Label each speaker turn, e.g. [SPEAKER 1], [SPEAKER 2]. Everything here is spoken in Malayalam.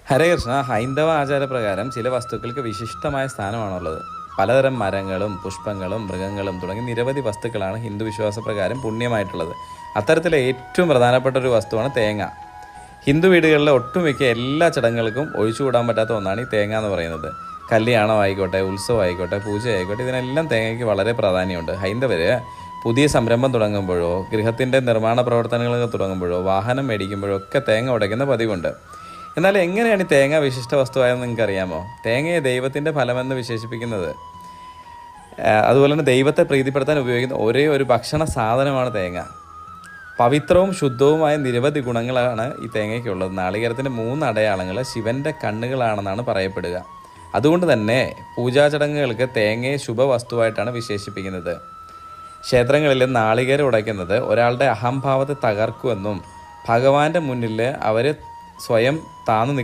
[SPEAKER 1] ഹരേ കൃഷ്ണ. ഹൈന്ദവ ആചാരപ്രകാരം ചില വസ്തുക്കൾക്ക് വിശിഷ്ടമായ സ്ഥാനമാണുള്ളത്. പലതരം മരങ്ങളും പുഷ്പങ്ങളും മൃഗങ്ങളും തുടങ്ങി നിരവധി വസ്തുക്കളാണ് ഹിന്ദു വിശ്വാസപ്രകാരം പുണ്യമായിട്ടുള്ളത്. അത്തരത്തിലെ ഏറ്റവും പ്രധാനപ്പെട്ട ഒരു വസ്തുവാണ് തേങ്ങ. ഹിന്ദു വീടുകളിലെ ഒട്ടുമിക്ക എല്ലാ ചടങ്ങുകൾക്കും ഒഴിച്ചുകൂടാൻ പറ്റാത്ത ഒന്നാണ് ഈ തേങ്ങ എന്ന് പറയുന്നത്. കല്യാണം ആയിക്കോട്ടെ, ഉത്സവം ആയിക്കോട്ടെ, പൂജ ആയിക്കോട്ടെ, ഇതിനെല്ലാം തേങ്ങയ്ക്ക് വളരെ പ്രാധാന്യമുണ്ട്. ഹൈന്ദവർ പുതിയ സംരംഭം തുടങ്ങുമ്പോഴോ ഗൃഹത്തിൻ്റെ നിർമ്മാണ പ്രവർത്തനങ്ങളൊക്കെ തുടങ്ങുമ്പോഴോ വാഹനം മേടിക്കുമ്പോഴോ ഒക്കെ തേങ്ങ ഉടയ്ക്കുന്ന പതിവുണ്ട്. എന്നാൽ എങ്ങനെയാണ് ഈ തേങ്ങ വിശിഷ്ട വസ്തുവായെന്ന് നിങ്ങൾക്ക് അറിയാമോ? തേങ്ങയെ ദൈവത്തിൻ്റെ ഫലമെന്ന് വിശേഷിപ്പിക്കുന്നത്, അതുപോലെ തന്നെ ദൈവത്തെ പ്രീതിപ്പെടുത്താൻ ഉപയോഗിക്കുന്ന ഒരേ ഒരു ഭക്ഷണ സാധനമാണ് തേങ്ങ. പവിത്രവും ശുദ്ധവുമായ നിരവധി ഗുണങ്ങളാണ് ഈ തേങ്ങയ്ക്കുള്ളത്. നാളികേരത്തിൻ്റെ 3 അടയാളങ്ങൾ ശിവൻ്റെ കണ്ണുകളാണെന്നാണ് പറയപ്പെടുക. അതുകൊണ്ട് തന്നെ പൂജാചടങ്ങുകൾക്ക് തേങ്ങയെ ശുഭവസ്തുവായിട്ടാണ് വിശേഷിപ്പിക്കുന്നത്. ക്ഷേത്രങ്ങളിൽ നാളികേരം ഉടയ്ക്കുന്നത് ഒരാളുടെ അഹംഭാവത്തെ തകർക്കുമെന്നും ഭഗവാന്റെ മുന്നിൽ അവർ സ്വയം താന്നു